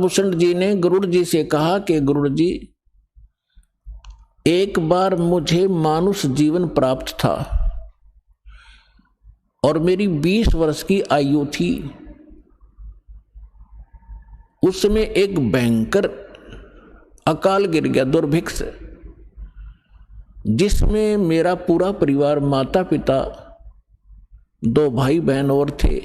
नागभूषण जी ने गरुड़ जी से कहा कि गरुड़ जी, एक बार मुझे मानुष जीवन प्राप्त था और मेरी 20 वर्ष की आयु थी। उस समय एक भयंकर अकाल गिर गया, दुर्भिक्ष, जिसमें मेरा पूरा परिवार, माता पिता, 2 भाई बहन और थे,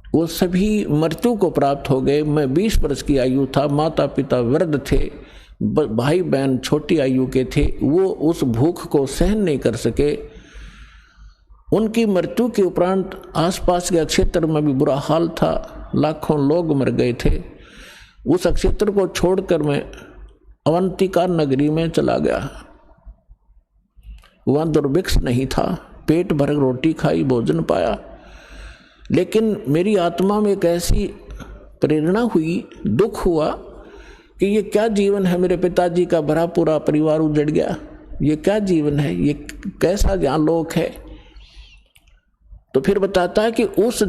वो सभी मृत्यु को प्राप्त हो गए। मैं 20 वर्ष की आयु था, माता पिता वृद्ध थे, भाई बहन छोटी आयु के थे। वो उस भूख को सहन नहीं कर सके। उनकी मृत्यु के उपरांत आसपास के क्षेत्र में भी बुरा हाल था, लाखों लोग मर गए थे। उस क्षेत्र को छोड़कर मैं अवंतिका नगरी में चला गया। वहां दुर्भिक्ष नहीं था, पेट भर रोटी खाई, भोजन पाया। लेकिन मेरी आत्मा में एक ऐसी प्रेरणा हुई, दुख हुआ कि ये क्या जीवन है। मेरे पिताजी का भरा पूरा परिवार उजड़ गया, ये क्या जीवन है, ये कैसा यहाँ लोक है। तो फिर बताता है कि उस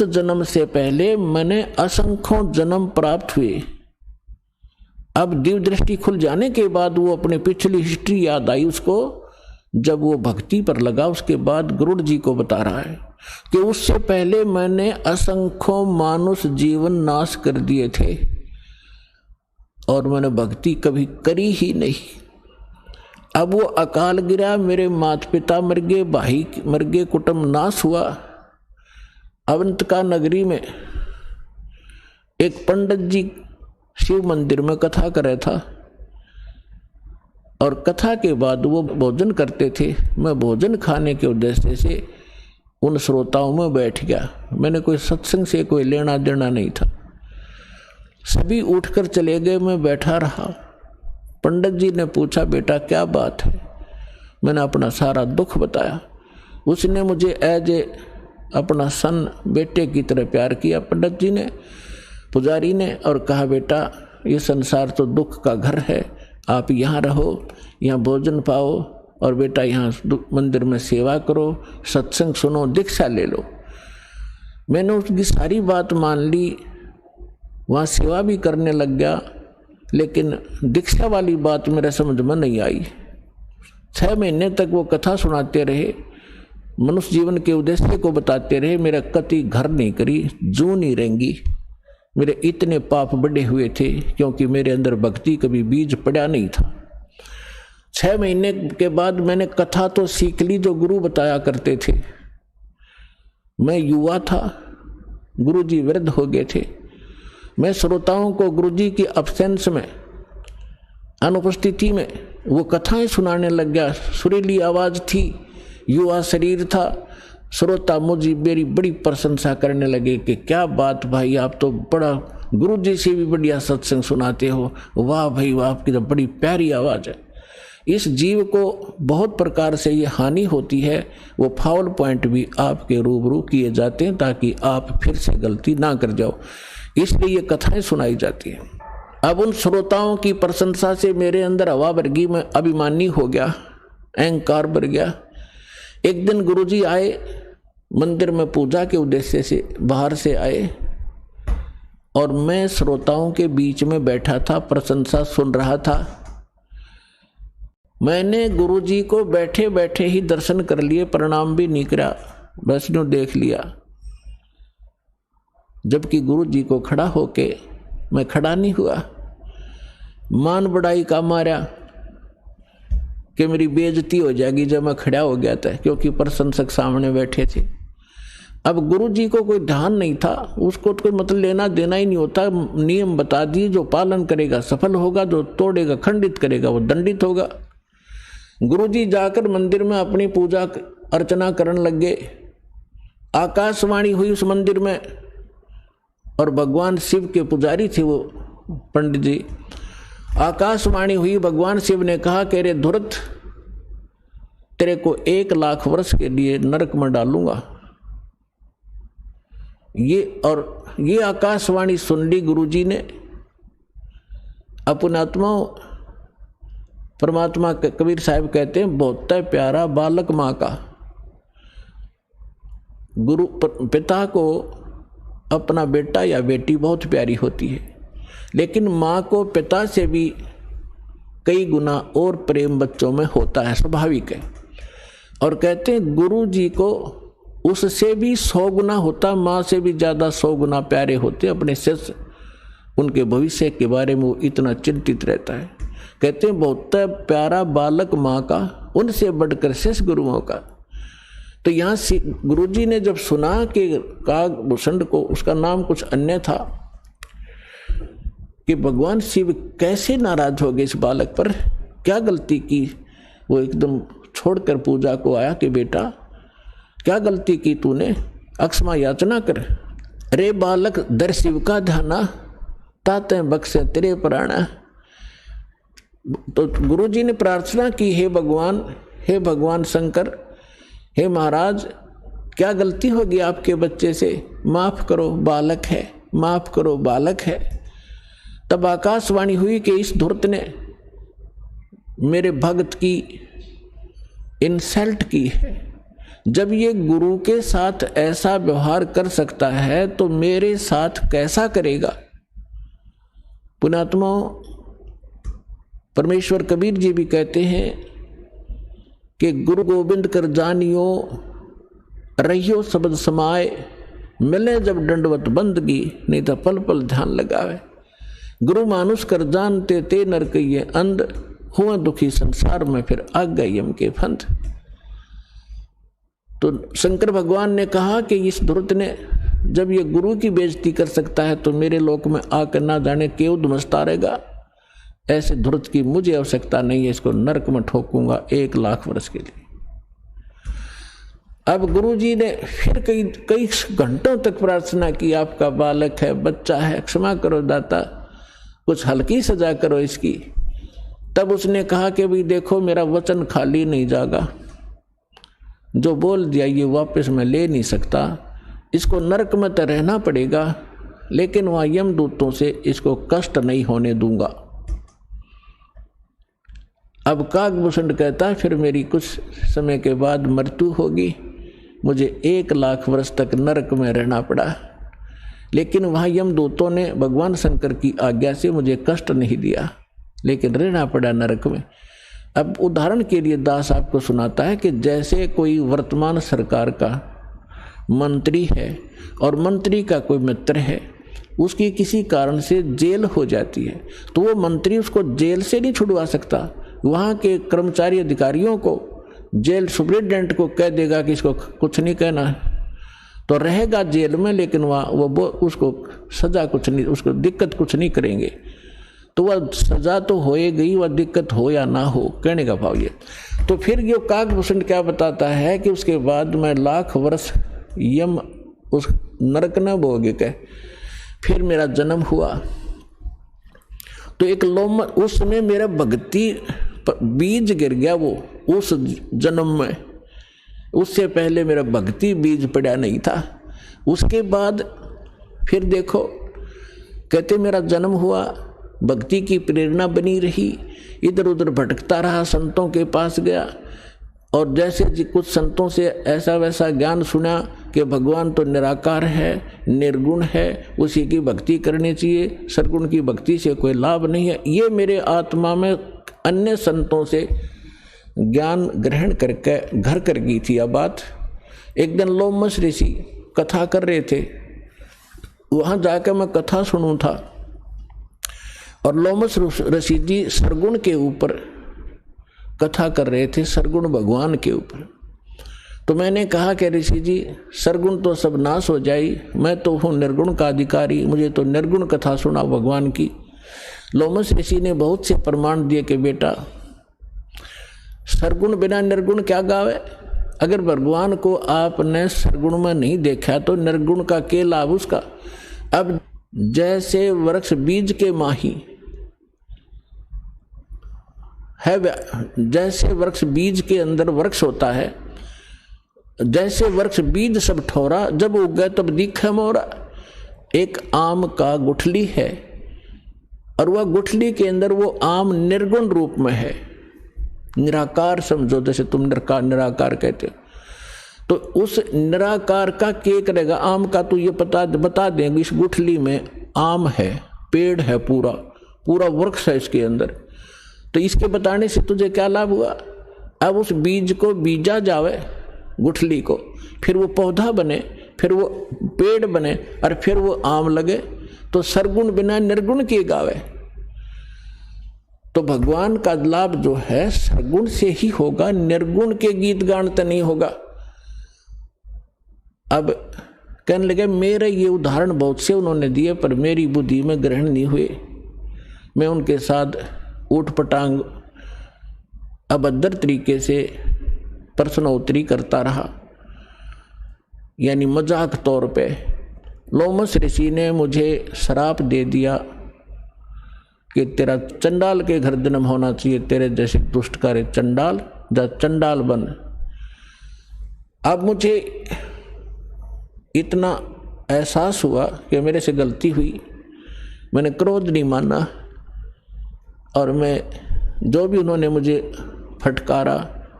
जन्म से पहले मैंने असंख्यों जन्म प्राप्त हुए। अब दिव्य दृष्टि खुल जाने के बाद वो अपने पिछली हिस्ट्री याद आई उसको। जब वो भक्ति पर लगा, उसके बाद गरुड़ जी को बता रहा है कि उससे पहले मैंने असंख्यों मानुष जीवन नाश कर दिए थे और मैंने भक्ति कभी करी ही नहीं। अब वो अकाल गिरा, मेरे माता पिता मर गए, भाई मर गए, कुटुंब नाश हुआ। अवंतिका नगरी में एक पंडित जी शिव मंदिर में कथा कर रहा था और कथा के बाद वो भोजन करते थे। मैं भोजन खाने के उद्देश्य से उन श्रोताओं में बैठ गया। मैंने कोई सत्संग से कोई लेना देना नहीं था। सभी उठकर चले गए, मैं बैठा रहा। पंडित जी ने पूछा, बेटा क्या बात है? मैंने अपना सारा दुख बताया। उसने मुझे एज ए अपना सन, बेटे की तरह प्यार किया पंडित जी ने, पुजारी ने, और कहा बेटा ये संसार तो दुख का घर है, आप यहाँ रहो, यहाँ भोजन पाओ और बेटा यहाँ मंदिर में सेवा करो, सत्संग सुनो, दीक्षा ले लो। मैंने उसकी सारी बात मान ली, वहाँ सेवा भी करने लग गया, लेकिन दीक्षा वाली बात मेरे समझ में नहीं आई। 6 महीने तक वो कथा सुनाते रहे, मनुष्य जीवन के उद्देश्य को बताते रहे। मेरा कति घर नहीं करी, जू नहीं रहेंगी। मेरे इतने पाप बढ़े हुए थे क्योंकि मेरे अंदर भक्ति कभी बीज पड़ा नहीं था। 6 महीने के बाद मैंने कथा तो सीख ली जो गुरु बताया करते थे। मैं युवा था, गुरु जी वृद्ध हो गए थे। मैं श्रोताओं को गुरु जी की अब्सेंस में, अनुपस्थिति में वो कथाएं सुनाने लग गया। सुरीली आवाज थी, युवा शरीर था। श्रोता मुझे मेरी बड़ी प्रशंसा करने लगे कि क्या बात भाई, आप तो बड़ा गुरु जी से भी बढ़िया सत्संग सुनाते हो, वाह भाई वाह, आपकी तो बड़ी प्यारी आवाज है। इस जीव को बहुत प्रकार से ये हानि होती है, वो फाउल पॉइंट भी आपके रूबरू किए जाते हैं ताकि आप फिर से गलती ना कर जाओ, इसलिए ये कथाएं सुनाई जाती हैं। अब उन श्रोताओं की प्रशंसा से मेरे अंदर हवा भर गई, मैं अभिमानी हो गया, अहंकार भर गया। एक दिन गुरुजी आए, मंदिर में पूजा के उद्देश्य से बाहर से आए और मैं श्रोताओं के बीच में बैठा था, प्रशंसा सुन रहा था। मैंने गुरुजी को बैठे बैठे ही दर्शन कर लिए, प्रणाम भी नहीं करा, बस यूं देख लिया। जबकि गुरुजी को खड़ा होके मैं खड़ा नहीं हुआ। मान बढ़ाई का मारा कि मेरी बेइज्जती हो जाएगी जब मैं खड़ा हो गया था, क्योंकि प्रशंसक सामने बैठे थे। अब गुरुजी को कोई ध्यान नहीं था, उसको तो कोई मतलब लेना देना ही नहीं होता। नियम बता दिए, जो पालन करेगा सफल होगा, जो तोड़ेगा खंडित करेगा वो दंडित होगा। गुरुजी जाकर मंदिर में अपनी पूजा अर्चना करने लग गए। आकाशवाणी हुई उस मंदिर में और भगवान शिव के पुजारी थे वो पंडित जी। आकाशवाणी हुई, भगवान शिव ने कहा कि रे धुरत, तेरे को 1 लाख वर्ष के लिए नरक में डालूंगा। ये आकाशवाणी सुन ली गुरुजी ने। अपने आत्मा परमात्मा कबीर साहब कहते हैं, बहुत प्यारा बालक माँ का। गुरु पिता को अपना बेटा या बेटी बहुत प्यारी होती है। लेकिन माँ को पिता से भी कई गुना और प्रेम बच्चों में होता है, स्वाभाविक है। और कहते हैं गुरु जी को उससे भी 100 गुना होता, माँ से भी ज़्यादा 100 गुना प्यारे होते अपने शिष्य। उनके भविष्य के बारे में वो इतना चिंतित रहता है। कहते हैं बहुत प्यारा बालक माँ का, उनसे बढ़कर शिष्य गुरुओं का। तो यहाँ गुरुजी ने जब सुना कि कागभूषण को, उसका नाम कुछ अन्य था, कि भगवान शिव कैसे नाराज हो गए इस बालक पर, क्या गलती की, वो एकदम छोड़कर पूजा को आया कि बेटा क्या गलती की तूने, अक्षमा याचना कर। रे बालक दर शिव का ध्याना, ताते बख्शे तेरे प्राण। तो गुरुजी ने प्रार्थना की, हे भगवान शंकर, हे महाराज, क्या गलती होगी आपके बच्चे से, माफ करो, बालक है, माफ करो, बालक है। तब आकाशवाणी हुई कि इस धूर्त ने मेरे भक्त की इंसल्ट की है। जब ये गुरु के साथ ऐसा व्यवहार कर सकता है तो मेरे साथ कैसा करेगा। पुण्यात्मा परमेश्वर कबीर जी भी कहते हैं कि गुरु गोविंद कर जानियो, रहियो शब्द समाए, मिले जब दंडवत बंदगी, नहीं तो पल पल ध्यान लगावे। गुरु मानुष कर जानते ते नर कहिए अंध, हुआ दुखी संसार में फिर आ गए यम के फंद। तो शंकर भगवान ने कहा कि इस धूर्त ने जब ये गुरु की बेइज्जती कर सकता है तो मेरे लोक में आकर ना जाने क्यों धुमसता रहेगा। ऐसे धूर्त की मुझे आवश्यकता नहीं है, इसको नरक में ठोकूंगा 1 लाख वर्ष के लिए। अब गुरु जी ने फिर कई घंटों तक प्रार्थना की, आपका बालक है, बच्चा है, क्षमा करो दाता, कुछ हल्की सजा करो इसकी। तब उसने कहा कि भाई देखो मेरा वचन खाली नहीं जागा, जो बोल दिया ये वापस मैं ले नहीं सकता, इसको नरक में तो रहना पड़ेगा, लेकिन वहाँ यमदूतों से इसको कष्ट नहीं होने दूंगा। अब कागभूषण कहता है फिर मेरी कुछ समय के बाद मृत्यु होगी, मुझे 1 लाख वर्ष तक नरक में रहना पड़ा, लेकिन वहाँ यमदूतों ने भगवान शंकर की आज्ञा से मुझे कष्ट नहीं दिया, लेकिन रहना पड़ा नरक में। अब उदाहरण के लिए दास आपको सुनाता है कि जैसे कोई वर्तमान सरकार का मंत्री है और मंत्री का कोई मित्र है, उसकी किसी कारण से जेल हो जाती है, तो वो मंत्री उसको जेल से नहीं छुड़वा सकता, वहाँ के कर्मचारी अधिकारियों को, जेल सुप्रिटेंडेंट को कह देगा कि इसको कुछ नहीं कहना है, तो रहेगा जेल में, लेकिन वहाँ वो उसको सजा कुछ नहीं, उसको दिक्कत कुछ नहीं करेंगे। तो वह सजा तो होए गई, वह दिक्कत हो या ना हो, कहने का भाव ये। तो फिर ये कागभूषण क्या बताता है कि उसके बाद मैं 1 लाख वर्ष यम उस नरक न भोगे के फिर मेरा जन्म हुआ। तो एक लोम उस समय मेरा भक्ति बीज गिर गया, वो उस जन्म में, उससे पहले मेरा भक्ति बीज पड़ा नहीं था। उसके बाद फिर देखो कहते मेरा जन्म हुआ, भक्ति की प्रेरणा बनी रही, इधर उधर भटकता रहा, संतों के पास गया और जैसे कुछ संतों से ऐसा वैसा ज्ञान सुना कि भगवान तो निराकार है, निर्गुण है, उसी की भक्ति करनी चाहिए, सरगुण की भक्ति से कोई लाभ नहीं है। ये मेरे आत्मा में अन्य संतों से ज्ञान ग्रहण करके घर कर गई थी। अब बात एक दिन लोमस ऋषि कथा कर रहे थे, वहाँ जाकर मैं कथा सुनूं था और लोमस ऋषि जी सरगुण के ऊपर कथा कर रहे थे, सरगुण भगवान के ऊपर। तो मैंने कहा कि ऋषि जी सरगुण तो सब नाश हो जाए, मैं तो हूँ निर्गुण का अधिकारी, मुझे तो निर्गुण कथा सुना भगवान की। लोमस ऋषि ने बहुत से प्रमाण दिए कि बेटा सरगुण बिना निर्गुण क्या गावे, अगर भगवान को आपने सरगुण में नहीं देखा तो निर्गुण का क्या लाभ उसका। अब जैसे वृक्ष बीज के माही है, जैसे वृक्ष बीज के अंदर वृक्ष होता है, जैसे वृक्ष बीज सब ठोरा, जब उग गए तब दिखे मोरा। एक आम का गुठली है और वह गुठली के अंदर वो आम निर्गुण रूप में है, निराकार समझो, जैसे तुम निराकार कहते हो। तो उस निराकार का क्या करेगा, आम का तो ये बता देंगे इस गुठली में आम है, पेड़ है, पूरा पूरा वृक्ष है इसके अंदर। तो इसके बताने से तुझे क्या लाभ हुआ? अब उस बीज को बीजा जावे, गुठली को, फिर वो पौधा बने, फिर वो पेड़ बने, और फिर वो आम लगे। तो सरगुण बिना निर्गुण किए गावे। तो भगवान का लाभ जो है सरगुण से ही होगा, निर्गुण के गीत गान तो नहीं होगा। अब कहने लगे मेरे ये उदाहरण बहुत से उन्होंने दिए, पर मेरी बुद्धि में ग्रहण नहीं हुए। मैं उनके साथ ऊट पटांग अभद्र तरीके से प्रश्नोत्तरी करता रहा, यानी मजाक तौर पे। लोमस ऋषि ने मुझे श्राप दे दिया कि तेरा चंडाल के घर जन्म होना चाहिए, तेरे जैसे दुष्ट कार्य चंडाल, जा चंडाल बन। अब मुझे इतना एहसास हुआ कि मेरे से गलती हुई, मैंने क्रोध नहीं माना, और मैं जो भी उन्होंने मुझे फटकारा,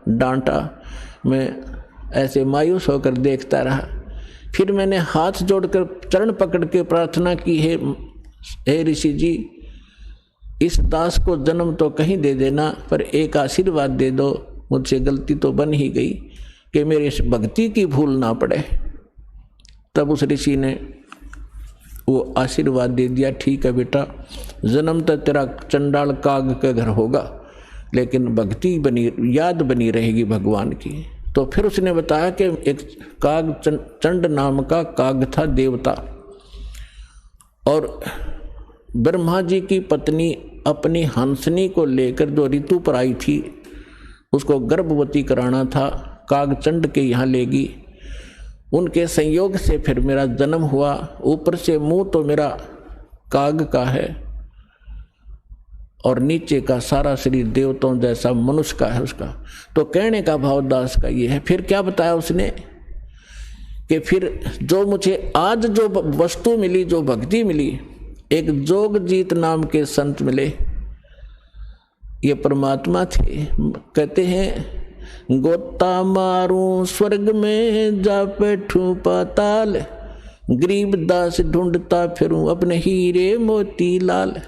डांटा, मैं ऐसे मायूस होकर देखता रहा। फिर मैंने हाथ जोड़कर चरण पकड़ के प्रार्थना की, हे ऋषि जी, इस दास को जन्म तो कहीं दे देना, पर एक आशीर्वाद दे दो, मुझसे गलती तो बन ही गई, कि मेरे इस भक्ति की भूल ना पड़े। तब उस ऋषि ने वो आशीर्वाद दे दिया, ठीक है बेटा, जन्म तो तेरा चंडाल काग के घर होगा, लेकिन भक्ति बनी, याद बनी रहेगी भगवान की। तो फिर उसने बताया कि एक काग, चंड नाम का काग था, देवता, और ब्रह्मा जी की पत्नी अपनी हंसनी को लेकर जो ऋतु पर आई थी, उसको गर्भवती कराना था, काग चंड के यहाँ लेगी। उनके संयोग से फिर मेरा जन्म हुआ। ऊपर से मुंह तो मेरा काग का है, और नीचे का सारा शरीर देवताओं जैसा मनुष्य का है उसका। तो कहने का भाव दास का ये है। फिर क्या बताया उसने कि फिर जो मुझे आज जो वस्तु मिली, जो भक्ति मिली, एक जोगजीत नाम के संत मिले, ये परमात्मा थे। कहते हैं, गोता मारूं स्वर्ग में जा बैठूं पाताल, गरीब दास ढूंढता फिरूं अपने हीरे मोती लाल।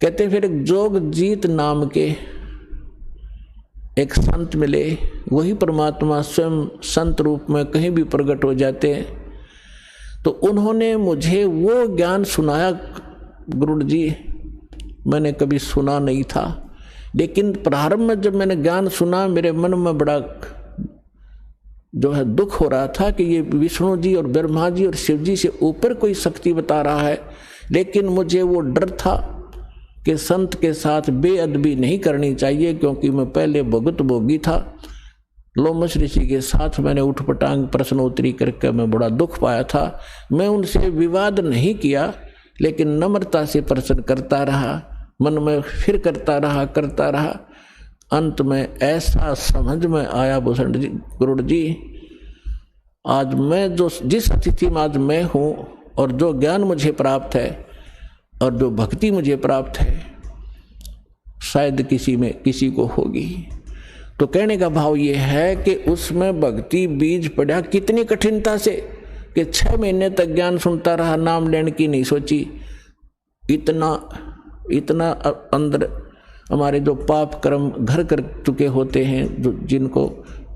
कहते फिर जोगजीत नाम के एक संत मिले, वही परमात्मा स्वयं संत रूप में कहीं भी प्रकट हो जाते हैं। तो उन्होंने मुझे वो ज्ञान सुनाया, गुरु जी मैंने कभी सुना नहीं था, लेकिन प्रारंभ में जब मैंने ज्ञान सुना, मेरे मन में बड़ा जो है दुख हो रहा था कि ये विष्णु जी और ब्रह्मा जी और शिव जी से ऊपर कोई शक्ति बता रहा है। लेकिन मुझे वो डर था कि संत के साथ बेअदबी नहीं करनी चाहिए, क्योंकि मैं पहले भुगत भोगी था। लोमस ऋषि के साथ मैंने उठपटांग प्रश्नोत्तरी करके मैं बड़ा दुख पाया था। मैं उनसे विवाद नहीं किया, लेकिन नम्रता से प्रश्न करता रहा, मन में फिर करता रहा। अंत में ऐसा समझ में आया, भूषण जी, गुरु जी, आज मैं जिस स्थिति में आज मैं हूँ, और जो ज्ञान मुझे प्राप्त है और जो भक्ति मुझे प्राप्त है, शायद किसी को होगी। तो कहने का भाव ये है कि उसमें भक्ति बीज पड़ा कितनी कठिनता से, कि 6 महीने तक ज्ञान सुनता रहा, नाम लेने की नहीं सोची। इतना अंदर हमारे जो पाप कर्म घर कर चुके होते हैं,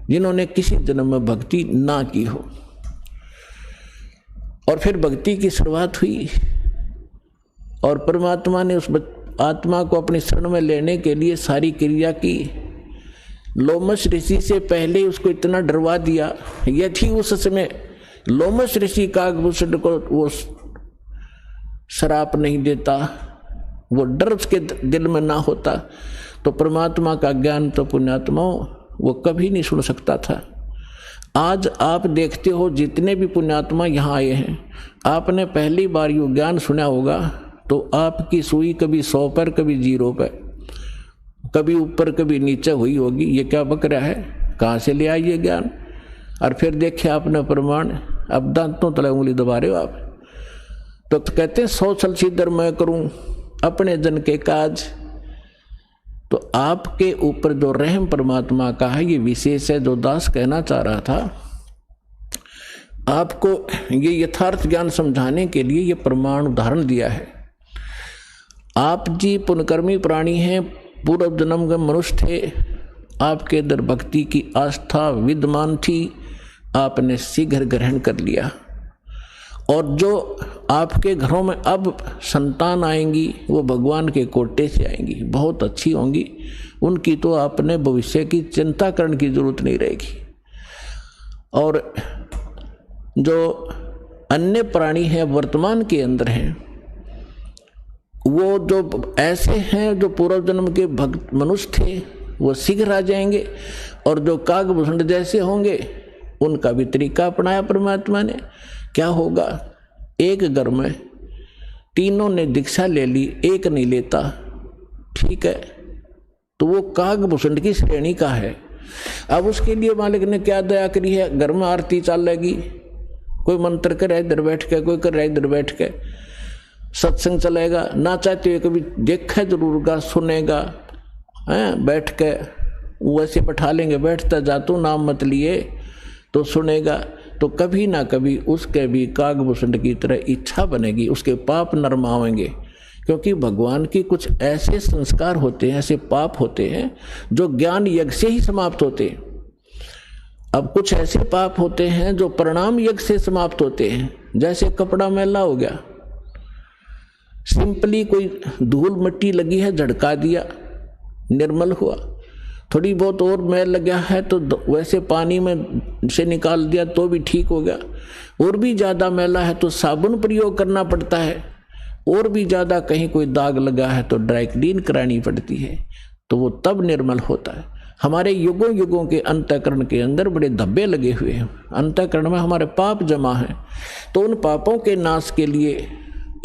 जिन्होंने किसी जन्म में भक्ति ना की हो। और फिर भक्ति की शुरुआत हुई, और परमात्मा ने उस आत्मा को अपनी शरण में लेने के लिए सारी क्रिया की। लोमस ऋषि से पहले उसको इतना डरवा दिया, यदि उस समय लोमस ऋषि कागभूषण को वो श्राप नहीं देता, वो डर उसके दिल में ना होता, तो परमात्मा का ज्ञान तो पुण्यात्माओं वो कभी नहीं सुन सकता था। आज आप देखते हो जितने भी पुण्यात्मा यहाँ आए हैं, आपने पहली बार ये ज्ञान सुना होगा, तो आपकी सुई कभी 100 पर, कभी 0 पर, कभी ऊपर कभी नीचे हुई होगी। ये क्या बक रहा है, कहाँ से ले आई ये ज्ञान? और फिर देखे आपने प्रमाण, अब दांतों तले उंगली दबा रहे हो आप। तो कहते हैं 100 साल सीधर मैं करूं अपने जन के काज। तो आपके ऊपर जो रहम परमात्मा का है, ये विशेष है। जो दास कहना चाह रहा था, आपको ये यथार्थ ज्ञान समझाने के लिए ये प्रमाण उदाहरण दिया है। आप जी पुण्यकर्मी प्राणी हैं, पूर्व जन्म के मनुष्य थे, आपके अंदर भक्ति की आस्था विद्यमान थी, आपने शीघ्र ग्रहण कर लिया। और जो आपके घरों में अब संतान आएंगी वो भगवान के कोटे से आएंगी, बहुत अच्छी होंगी, उनकी तो आपने भविष्य की चिंता करने की जरूरत नहीं रहेगी। और जो अन्य प्राणी हैं वर्तमान के अंदर हैं, वो जो ऐसे हैं जो पूर्व जन्म के भक्त मनुष्य थे वो शीघ्र आ जाएंगे, और जो कागभूषण जैसे होंगे उनका भी तरीका अपनाया परमात्मा ने। क्या होगा, एक घर में तीनों ने दीक्षा ले ली, एक नहीं लेता, ठीक है, तो वो कागभूषण की श्रेणी का है। अब उसके लिए मालिक ने क्या दया करी है, घर में आरती चलेगी, कोई मंत्र करे इधर बैठ के, कोई कर रहा है इधर बैठ के, सत्संग चलेगा, ना चाहते हुए कभी देखा जरूर गा, सुनेगा, हैं बैठ के वैसे बैठा लेंगे, बैठता जा तू नाम मत लिए तो सुनेगा, तो कभी ना कभी उसके भी कागभूषण की तरह इच्छा बनेगी, उसके पाप नरमावेंगे। क्योंकि भगवान की कुछ ऐसे संस्कार होते हैं, ऐसे पाप होते हैं जो ज्ञान यज्ञ से ही समाप्त होते हैं। अब कुछ ऐसे पाप होते हैं जो प्रणाम यज्ञ से समाप्त होते हैं, जैसे कपड़ा मैला हो गया, सिंपली कोई धूल मिट्टी लगी है झड़का दिया, निर्मल हुआ। थोड़ी बहुत और मैल लगा है तो वैसे पानी में से निकाल दिया तो भी ठीक हो गया। और भी ज़्यादा मैला है तो साबुन प्रयोग करना पड़ता है, और भी ज़्यादा कहीं कोई दाग लगा है तो ड्राई क्लीन करानी पड़ती है, तो वो तब निर्मल होता है। हमारे युगों युगों के अंतःकरण के अंदर बड़े धब्बे लगे हुए हैं, अंतःकरण में हमारे पाप जमा हैं, तो उन पापों के नाश के लिए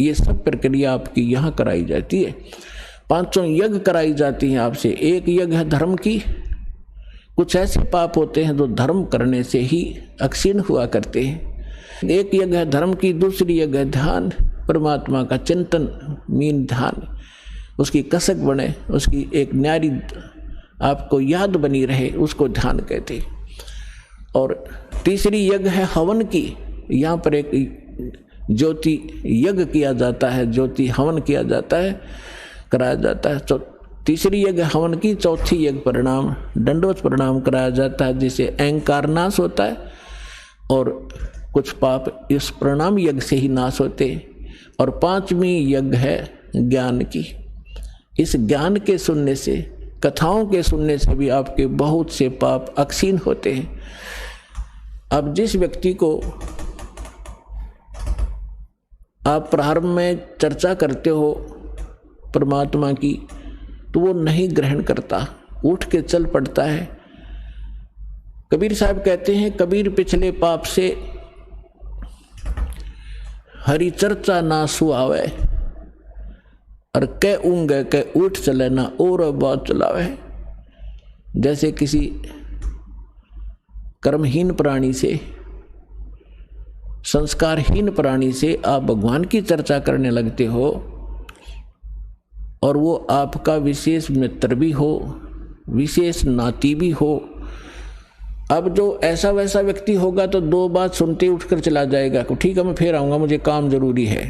ये सब प्रक्रिया आपकी यहाँ कराई जाती है। 5 यज्ञ कराई जाती हैं आपसे। एक यज्ञ है धर्म की, कुछ ऐसे पाप होते हैं जो धर्म करने से ही अक्षीण हुआ करते हैं। एक यज्ञ है धर्म की, दूसरी यज्ञ है ध्यान, परमात्मा का चिंतन, मीन ध्यान, उसकी कसक बने, उसकी एक न्यारी आपको याद बनी रहे, उसको ध्यान कहते हैं। और तीसरी यज्ञ है हवन की, यहाँ पर एक ज्योति यज्ञ किया जाता है, ज्योति हवन किया जाता है, कराया जाता है। तीसरी यज्ञ हवन की, चौथी यज्ञ प्रणाम, दंडवत प्रणाम कराया जाता है, जिससे अहंकार नाश होता है और कुछ पाप इस प्रणाम यज्ञ से ही नाश होते। और 5वीं यज्ञ है ज्ञान की। इस ज्ञान के सुनने से, कथाओं के सुनने से भी आपके बहुत से पाप अक्षीण होते हैं। अब जिस व्यक्ति को आप प्रारंभ में चर्चा करते हो परमात्मा की, तो वो नहीं ग्रहण करता, उठ के चल पड़ता है। कबीर साहब कहते हैं, कबीर पिछले पाप से हरि चर्चा ना सुआवे, और कै ऊँगे कै उठ चले ना और बात चलावे। जैसे किसी कर्महीन प्राणी से, संस्कारहीन प्राणी से आप भगवान की चर्चा करने लगते हो, और वो आपका विशेष मित्र भी हो, विशेष नाती भी हो। अब जो ऐसा वैसा व्यक्ति होगा तो 2 बात सुनते उठकर चला जाएगा, ठीक है मैं फिर आऊँगा, मुझे काम जरूरी है,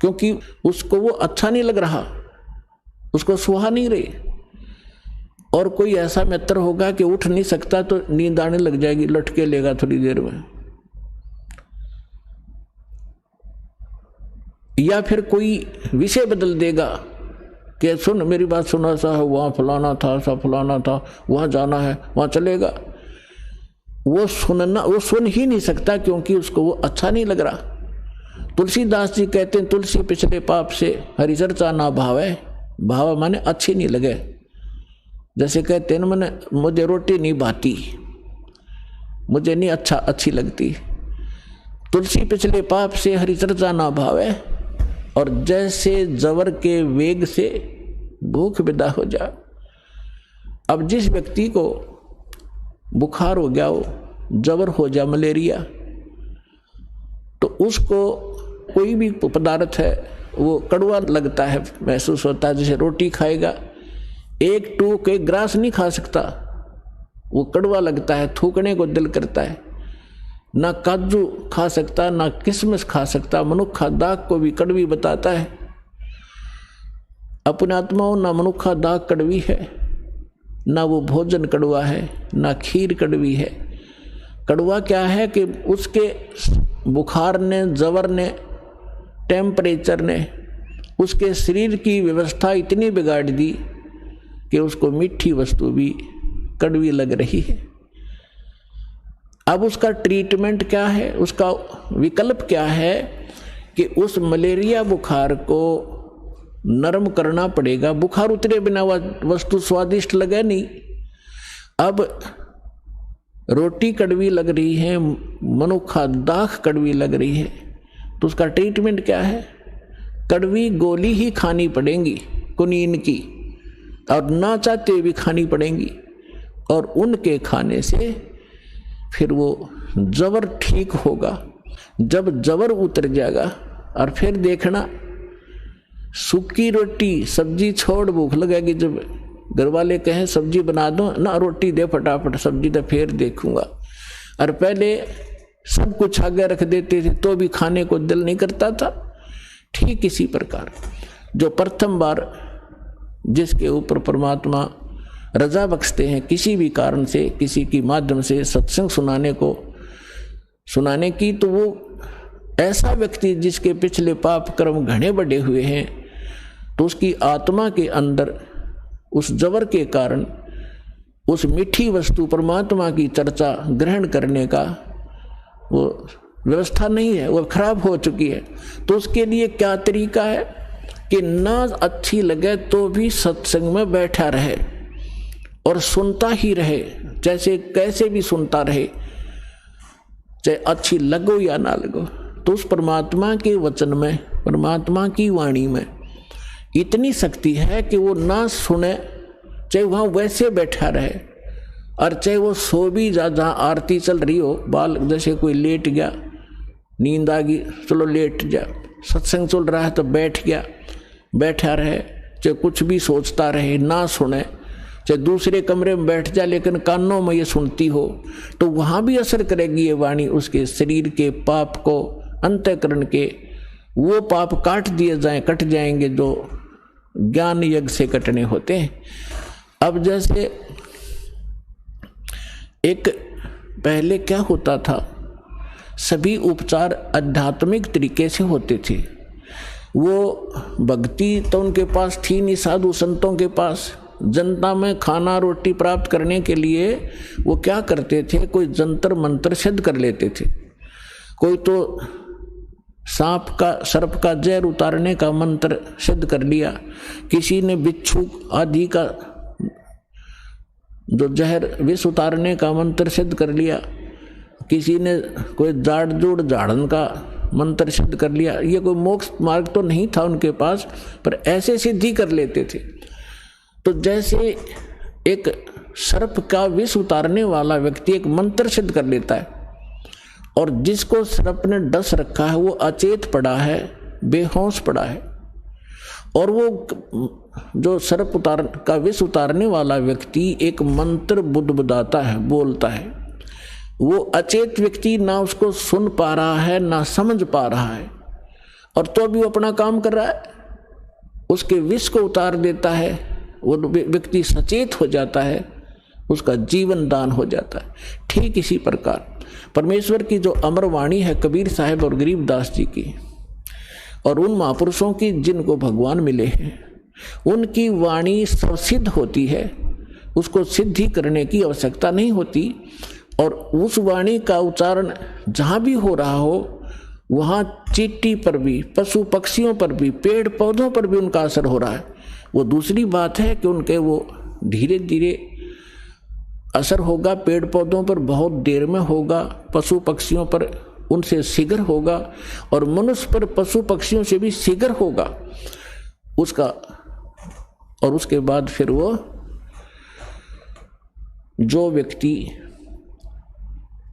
क्योंकि उसको वो अच्छा नहीं लग रहा, उसको सुहा नहीं रही। और कोई ऐसा मित्र होगा कि उठ नहीं सकता तो नींद आने लग जाएगी, लटके लेगा थोड़ी देर में। या फिर कोई विषय बदल देगा कि सुन मेरी बात सुना, सा है वहाँ फलाना था, सा फलाना था, वहाँ जाना है, वहाँ चलेगा। वो सुन ही नहीं सकता, क्योंकि उसको वो अच्छा नहीं लग रहा। तुलसीदास जी कहते हैं, तुलसी पिछले पाप से हरि चर्चा ना भावे, भाव माने अच्छी नहीं लगे। जैसे कहते हैं मैंने, मुझे रोटी नहीं भाती, मुझे नहीं अच्छी लगती। तुलसी पिछले पाप से हरि चर्चा ना भावे, और जैसे जवर के वेग से भूख विदा हो जा। अब जिस व्यक्ति को बुखार हो गया हो, जवर हो जा, मलेरिया, तो उसको कोई भी पदार्थ है वो कड़वा लगता है, महसूस होता है। जैसे रोटी खाएगा, 1 टूक 1 ग्रास नहीं खा सकता, वो कड़वा लगता है, थूकने को दिल करता है। ना काजू खा सकता, ना किशमिश खा सकता, मनुक्खा दाग को भी कड़वी बताता है। अपने आत्माओं ना मनुखा दाग कड़वी है, ना वो भोजन कड़वा है, ना खीर कड़वी है। कड़वा क्या है कि उसके बुखार ने, जवर ने, टेम्परेचर ने उसके शरीर की व्यवस्था इतनी बिगाड़ दी कि उसको मीठी वस्तु भी कड़वी लग रही है। अब उसका ट्रीटमेंट क्या है, उसका विकल्प क्या है कि उस मलेरिया बुखार को नरम करना पड़ेगा। बुखार उतरे बिना वस्तु स्वादिष्ट लगे नहीं। अब रोटी कड़वी लग रही है, मनुखा दाख कड़वी लग रही है, तो उसका ट्रीटमेंट क्या है? कड़वी गोली ही खानी पड़ेंगी कुनीन की, और ना चाहते भी खानी पड़ेंगी। और उनके खाने से फिर वो जबर ठीक होगा। जब जबर उतर जाएगा और फिर देखना सूखी रोटी सब्जी छोड़ भूख लगेगी। जब घर वाले कहें सब्जी बना दो ना, रोटी दे फटाफट, सब्जी तो फिर देखूंगा। और पहले सब कुछ आगे रख देते थे तो भी खाने को दिल नहीं करता था। ठीक इसी प्रकार जो प्रथम बार जिसके ऊपर परमात्मा रजा बख्शते हैं किसी भी कारण से, किसी की माध्यम से सत्संग सुनाने की, तो वो ऐसा व्यक्ति जिसके पिछले पाप कर्म घने बढ़े हुए हैं, तो उसकी आत्मा के अंदर उस जबर के कारण उस मीठी वस्तु परमात्मा की चर्चा ग्रहण करने का वो व्यवस्था नहीं है, वो खराब हो चुकी है। तो उसके लिए क्या तरीका है कि ना अच्छी लगे तो भी सत्संग में बैठा रहे और सुनता ही रहे, जैसे कैसे भी सुनता रहे, चाहे अच्छी लगो या ना लगो। तो उस परमात्मा के वचन में, परमात्मा की वाणी में इतनी शक्ति है कि वो ना सुने, चाहे वहाँ वैसे बैठा रहे, और चाहे वो सो भी जा, जहाँ आरती चल रही हो, बाल जैसे कोई लेट गया, नींद आ गई, चलो लेट जा, सत्संग चल रहा है तो बैठ गया, बैठा रहे, चाहे कुछ भी सोचता रहे, ना सुने, चाहे दूसरे कमरे में बैठ जा लेकिन कानों में ये सुनती हो, तो वहाँ भी असर करेगी ये वाणी। उसके शरीर के पाप को, अंतःकरण के वो पाप कट जाएंगे जो ज्ञान यज्ञ से कटने होते हैं। अब जैसे एक पहले क्या होता था, सभी उपचार आध्यात्मिक तरीके से होते थे। वो भक्ति तो उनके पास थी नहीं, साधु संतों के पास। जनता में खाना रोटी प्राप्त करने के लिए वो क्या करते थे, कोई जंतर मंत्र सिद्ध कर लेते थे। कोई तो सर्प का जहर उतारने का मंत्र सिद्ध कर लिया, किसी ने बिच्छू आदि का जो जहर विष उतारने का मंत्र सिद्ध कर लिया, किसी ने कोई झाड़न का मंत्र सिद्ध कर लिया। ये कोई मोक्ष मार्ग तो नहीं था उनके पास, पर ऐसे सिद्धि कर लेते थे। तो जैसे एक सर्प का विष उतारने वाला व्यक्ति एक मंत्र सिद्ध कर लेता है, और जिसको सर्प ने डस रखा है वो अचेत पड़ा है, बेहोश पड़ा है, और वो जो सर्प का विष उतारने वाला व्यक्ति एक मंत्र बुदबुदाता है, बोलता है, वो अचेत व्यक्ति ना उसको सुन पा रहा है ना समझ पा रहा है, और तो भी वो अपना काम कर रहा है, उसके विष को उतार देता है, वो व्यक्ति सचेत हो जाता है, उसका जीवन दान हो जाता है। ठीक इसी प्रकार परमेश्वर की जो अमर वाणी है कबीर साहब और गरीबदास जी की, और उन महापुरुषों की जिनको भगवान मिले हैं, उनकी वाणी सिद्ध होती है, उसको सिद्धि करने की आवश्यकता नहीं होती। और उस वाणी का उच्चारण जहाँ भी हो रहा हो, वहाँ चींटी पर भी, पशु पक्षियों पर भी, पेड़ पौधों पर भी उनका असर हो रहा है। वो दूसरी बात है कि उनके वो धीरे धीरे असर होगा, पेड़ पौधों पर बहुत देर में होगा, पशु पक्षियों पर उनसे शीघ्र होगा, और मनुष्य पर पशु पक्षियों से भी शीघ्र होगा उसका। और उसके बाद फिर वो जो व्यक्ति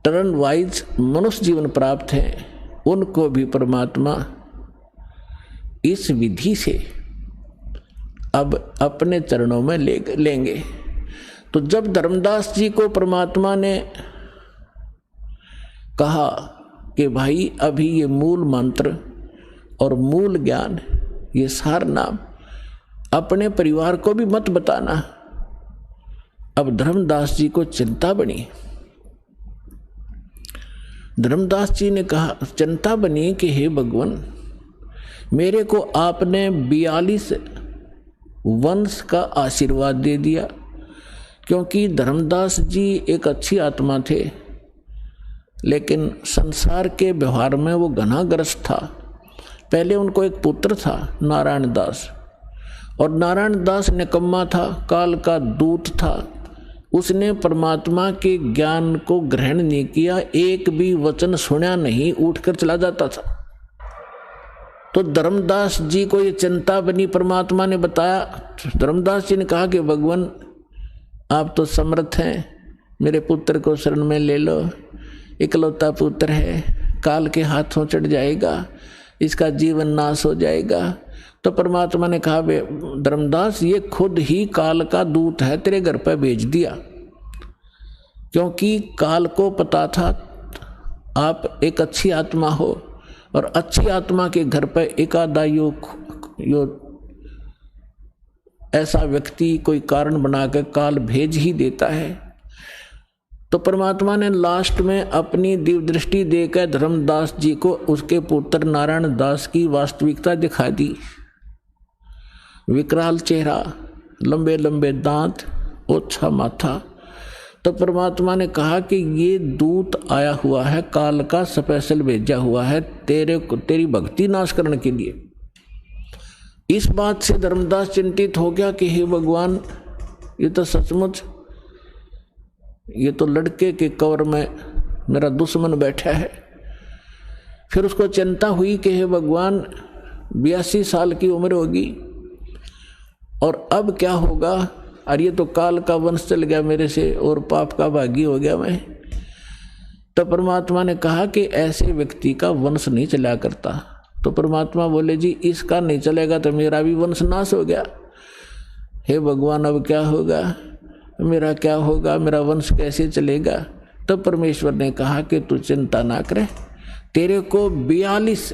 टर्न वाइज मनुष्य जीवन प्राप्त है, उनको भी परमात्मा इस विधि से अब अपने चरणों में लेंगे। तो जब धर्मदास जी को परमात्मा ने कहा कि भाई अभी ये मूल मंत्र और मूल ज्ञान, ये सार नाम अपने परिवार को भी मत बताना। अब धर्मदास जी को चिंता बनी। धर्मदास जी ने कहा, चिंता बनी कि हे भगवान, मेरे को आपने 42 वंश का आशीर्वाद दे दिया, क्योंकि धर्मदास जी एक अच्छी आत्मा थे, लेकिन संसार के व्यवहार में वो घनाग्रस्त था। पहले उनको एक पुत्र था नारायण दास, और नारायण दास निकम्मा था, काल का दूत था। उसने परमात्मा के ज्ञान को ग्रहण नहीं किया, एक भी वचन सुना नहीं, उठकर चला जाता था। तो धर्मदास जी को ये चिंता बनी, परमात्मा ने बताया। धर्मदास जी ने कहा कि भगवान आप तो समर्थ हैं, मेरे पुत्र को शरण में ले लो, इकलौता पुत्र है, काल के हाथों चढ़ जाएगा, इसका जीवन नाश हो जाएगा। तो परमात्मा ने कहा, धर्मदास ये खुद ही काल का दूत है, तेरे घर पर भेज दिया, क्योंकि काल को पता था आप एक अच्छी आत्मा हो, और अच्छी आत्मा के घर पर एकादा ऐसा व्यक्ति कोई कारण बनाकर काल भेज ही देता है। तो परमात्मा ने लास्ट में अपनी दिव्य दृष्टि देकर धर्मदास जी को उसके पुत्र नारायण दास की वास्तविकता दिखा दी। विकराल चेहरा, लंबे लंबे दांत, ओछा माथा। तो परमात्मा ने कहा कि ये दूत आया हुआ है, काल का स्पेशल भेजा हुआ है तेरी भक्ति नाश करने के लिए। इस बात से धर्मदास चिंतित हो गया कि हे भगवान, ये तो सचमुच, ये तो लड़के के कवर में मेरा दुश्मन बैठा है। फिर उसको चिंता हुई कि हे भगवान, 82 साल की उम्र होगी और अब क्या होगा, और ये तो काल का वंश चल गया मेरे से और पाप का भागी हो गया मैं। तो परमात्मा ने कहा कि ऐसे व्यक्ति का वंश नहीं चला करता। तो परमात्मा बोले, जी इसका नहीं चलेगा तो मेरा भी वंश नाश हो गया। हे भगवान, अब क्या होगा, मेरा क्या होगा, मेरा वंश कैसे चलेगा। तो परमेश्वर ने कहा कि तू चिंता ना करे, तेरे को 42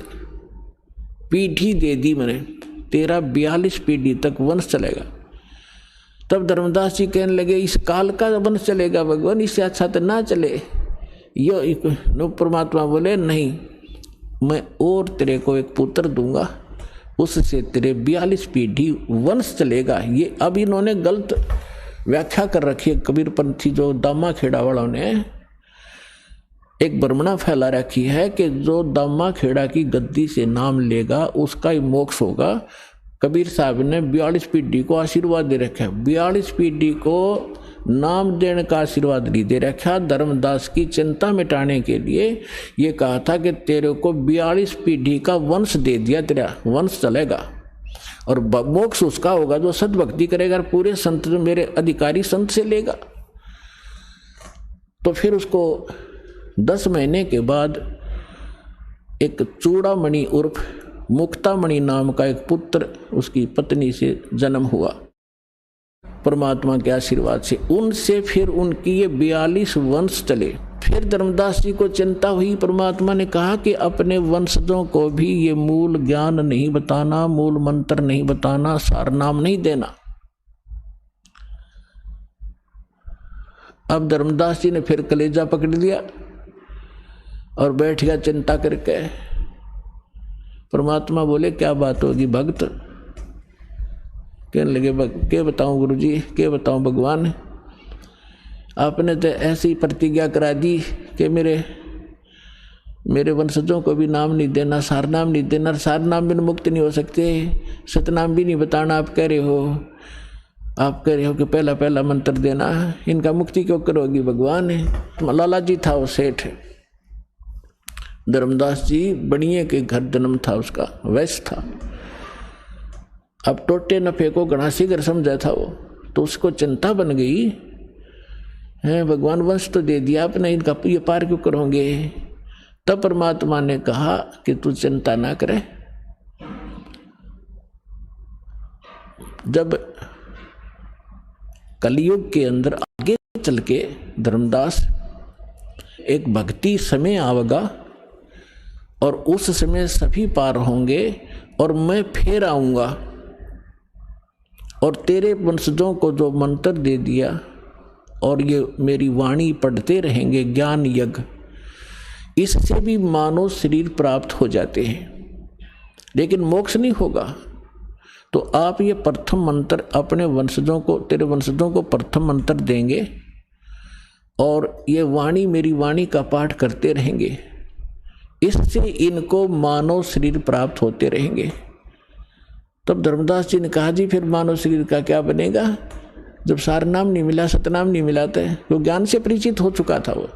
पीढ़ी दे दी मैंने, तेरा 42 पीढ़ी तक वंश चलेगा। तब धर्मदास जी कहने लगे, इस काल का वंश चलेगा भगवान, इससे अच्छा तो ना चले। यो परमात्मा बोले, नहीं, मैं और तेरे को एक पुत्र दूंगा, उससे तेरे 42 पीढ़ी वंश चलेगा। ये अब इन्होंने गलत व्याख्या कर रखी है, कबीरपंथी जो दामा खेड़ा वालों ने एक भ्रमणा फैला रखी है कि जो दामा खेड़ा की गद्दी से नाम लेगा उसका ही मोक्ष होगा। कबीर साहब ने 42 पीढ़ी को आशीर्वाद दे रखा है, 42 पीढ़ी को नाम देने का आशीर्वाद नहीं दे रखा। धर्मदास की चिंता मिटाने के लिए ये कहा था कि तेरे को 42 पीढ़ी का वंश दे दिया, तेरा वंश चलेगा और मोक्ष उसका होगा जो सद्भक्ति करेगा, पूरे संत मेरे अधिकारी संत से लेगा। तो फिर उसको 10 महीने के बाद एक चूड़ामणि उर्फ मुक्तामणि नाम का एक पुत्र उसकी पत्नी से जन्म हुआ परमात्मा के आशीर्वाद से। उनसे फिर उनकी ये 42 वंश चले। फिर धर्मदास जी को चिंता हुई। परमात्मा ने कहा कि अपने वंशजों को भी ये मूल ज्ञान नहीं बताना, मूल मंत्र नहीं बताना, सार नाम नहीं देना। अब धर्मदास जी ने फिर कलेजा पकड़ लिया और बैठ गया चिंता करके। परमात्मा बोले, क्या बात होगी भक्त? कहने लगे, क्या बताऊं गुरुजी, क्या बताऊं भगवान, आपने तो ऐसी प्रतिज्ञा करा दी कि मेरे वंशजों को भी नाम नहीं देना, सार नाम नहीं देना, सार नाम बिन मुक्त नहीं हो सकते, सतनाम भी नहीं बताना। आप कह रहे हो कि पहला पहला मंत्र देना, इनका मुक्ति क्यों करोगी भगवान? लाला जी था वो सेठ, धर्मदास जी बनिए के घर जन्म था उसका, वैश्य था। अब टोटे नफे को गणासी घर समझा था वो, तो उसको चिंता बन गई है, भगवान वंश तो दे दिया आपने, इनका ये पार क्यों करोगे? तब परमात्मा ने कहा कि तू चिंता ना करे। जब कलयुग के अंदर आगे चल के धर्मदास एक भक्ति समय आवेगा और उस समय सभी पार होंगे और मैं फिर आऊंगा। और तेरे वंशजों को जो मंत्र दे दिया और ये मेरी वाणी पढ़ते रहेंगे ज्ञान यज्ञ, इससे भी मानव शरीर प्राप्त हो जाते हैं, लेकिन मोक्ष नहीं होगा। तो आप ये प्रथम मंत्र अपने वंशजों को, तेरे वंशजों को प्रथम मंत्र देंगे और ये वाणी मेरी वाणी का पाठ करते रहेंगे, इससे इनको मानव शरीर प्राप्त होते रहेंगे। तब धर्मदास जी ने कहा जी फिर मानव शरीर का क्या बनेगा, जब सारनाम नहीं मिला, सतनाम नहीं मिला था, तो ज्ञान से परिचित हो चुका था वो।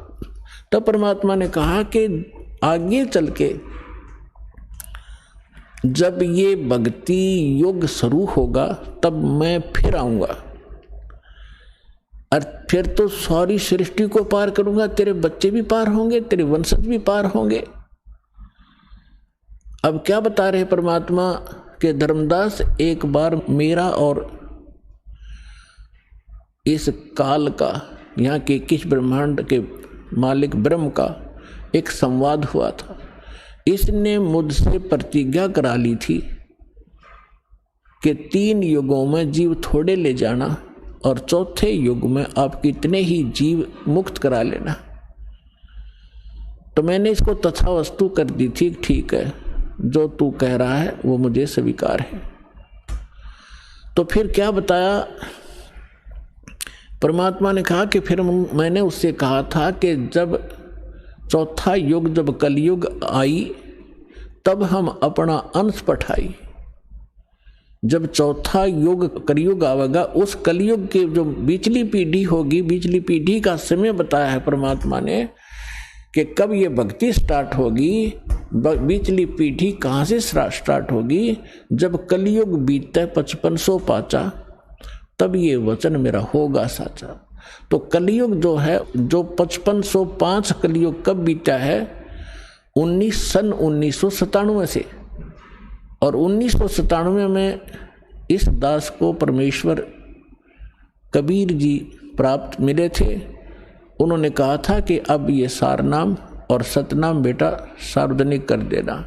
तब परमात्मा ने कहा कि आगे चल के जब ये भक्ति योग शुरू होगा तब मैं फिर आऊंगा और फिर तो सारी सृष्टि को पार करूंगा, तेरे बच्चे भी पार होंगे, तेरे वंशज भी पार होंगे। अब क्या बता रहे परमात्मा के धर्मदास, एक बार मेरा और इस काल का, यहाँ के किस ब्रह्मांड के मालिक ब्रह्म का एक संवाद हुआ था। इसने मुझसे प्रतिज्ञा करा ली थी कि 3 युगों में जीव थोड़े ले जाना और चौथे युग में आप कितने ही जीव मुक्त करा लेना। तो मैंने इसको तथा वस्तु कर दी थी, ठीक है जो तू कह रहा है वो मुझे स्वीकार है। तो फिर क्या बताया परमात्मा ने, कहा कि फिर मैंने उससे कहा था कि जब चौथा युग, जब कलयुग आई तब हम अपना अंश पठाई। जब चौथा युग कलयुग आवेगा, उस कलयुग के जो बीचली पीढ़ी होगी, बीचली पीढ़ी का समय बताया है परमात्मा ने कि कब ये भक्ति स्टार्ट होगी, बीचली पीढ़ी कहाँ से स्टार्ट होगी, जब कलयुग बीतता 5500 पाचा, तब ये वचन मेरा होगा साचा। तो कलयुग जो है, जो 5505 कलयुग कब बीता है, सन 1997 से। और 1997 में इस दास को परमेश्वर कबीर जी प्राप्त मिले थे। उन्होंने कहा था कि अब ये सारनाम और सतनाम बेटा सार्वजनिक कर देना,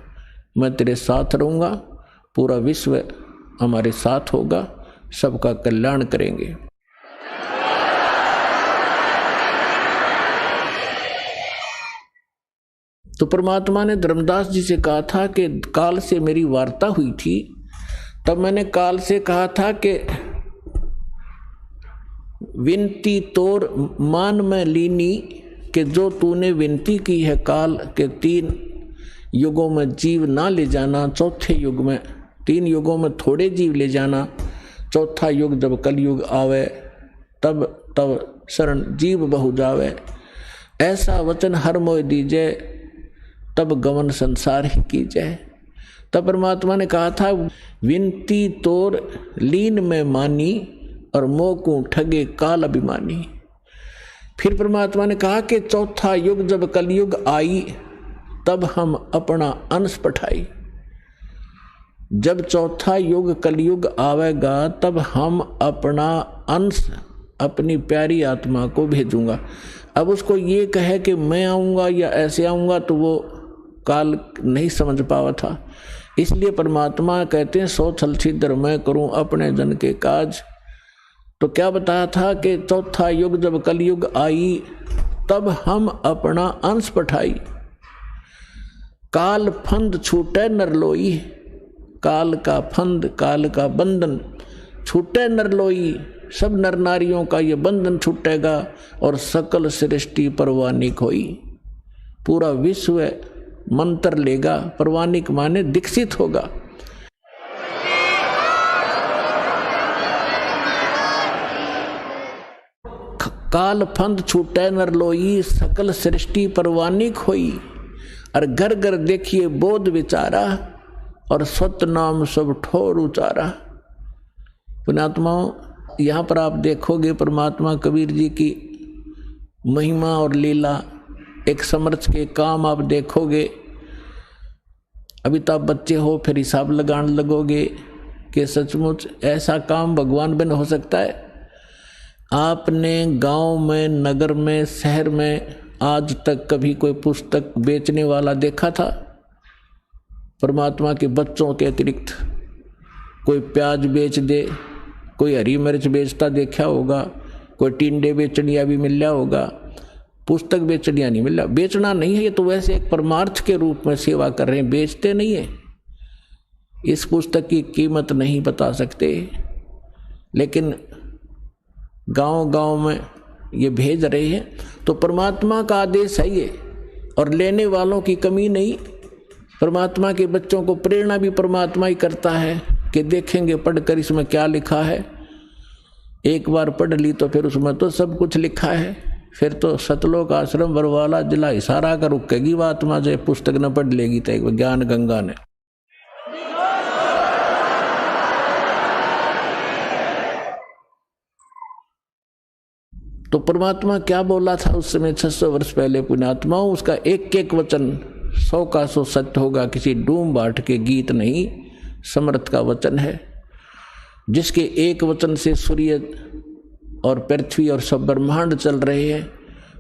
मैं तेरे साथ रहूँगा, पूरा विश्व हमारे साथ होगा, सबका कल्याण करेंगे। तो परमात्मा ने धर्मदास जी से कहा था कि काल से मेरी वार्ता हुई थी, तब मैंने काल से कहा था कि विनती तोर मान में लीनी, कि जो तूने विनती की है काल के 3 युगों में जीव ना ले जाना, चौथे युग में 3 युगों में थोड़े जीव ले जाना, चौथा युग जब कलयुग आवे तब शरण जीव बहु जावे, ऐसा वचन हर मोय दीजे, तब गमन संसार ही की जाए। तब परमात्मा ने कहा था विनती तोर लीन में मानी और मोकू ठगे काल अभिमानी। फिर परमात्मा ने कहा कि चौथा युग जब कलयुग आई तब हम अपना अंश पठाई। जब चौथा युग कलयुग आवेगा तब हम अपना अंश, अपनी प्यारी आत्मा को भेजूंगा। अब उसको ये कहे कि मैं आऊँगा या ऐसे आऊँगा, तो वो काल नहीं समझ पावा था। इसलिए परमात्मा कहते हैं 100 छल छिद्र मैं करूं अपने जन के काज। तो क्या बताया था कि चौथा युग जब कलयुग आई तब हम अपना अंश पठाई। काल फंद छूटे नरलोई, काल का फंद, काल का बंधन छूटे नरलोई, सब नर नारियों का ये बंधन छूटेगा और सकल सृष्टि परवानिक होई। पूरा विश्व मंत्र लेगा, परवानिक माने दीक्षित होगा। काल फंद छूटे नरलोई, सकल सृष्टि परवानिक होई। और घर घर देखिए बोध विचारा, और सत नाम सब ठोर उचारा। पुण्यात्माओं, यहाँ पर आप देखोगे परमात्मा कबीर जी की महिमा और लीला, एक समर्थ के काम आप देखोगे। अभी तो आप बच्चे हो, फिर हिसाब लगाने लगोगे कि सचमुच ऐसा काम भगवान बिन हो सकता है। आपने गांव में, नगर में, शहर में आज तक कभी कोई पुस्तक बेचने वाला देखा था? परमात्मा के बच्चों के अतिरिक्त कोई प्याज बेच दे, कोई हरी मिर्च बेचता देखा होगा, कोई टिंडे बेचनिया भी मिल रहा होगा, पुस्तक बेचनिया नहीं मिल रहा। बेचना नहीं है, ये तो वैसे एक परमार्थ के रूप में सेवा कर रहे हैं, बेचते नहीं है। इस पुस्तक की कीमत नहीं बता सकते, लेकिन गांव गांव में ये भेज रहे हैं। तो परमात्मा का आदेश है ये, और लेने वालों की कमी नहीं। परमात्मा के बच्चों को प्रेरणा भी परमात्मा ही करता है कि देखेंगे पढ़कर इसमें क्या लिखा है। एक बार पढ़ ली तो फिर उसमें तो सब कुछ लिखा है। फिर तो सतलोक आश्रम बरवाला जिला इशारा का रुकेगी वो आत्मा, जो पुस्तक न पढ़ लेगी तो ज्ञान गंगा ने। तो परमात्मा क्या बोला था उस समय 600 वर्ष पहले पुण्यात्माओं, उसका एक एक वचन 100 का 100 सत्य होगा। किसी डूम बाट के गीत नहीं, समर्थ का वचन है, जिसके एक वचन से सूर्य और पृथ्वी और सब ब्रह्मांड चल रहे हैं।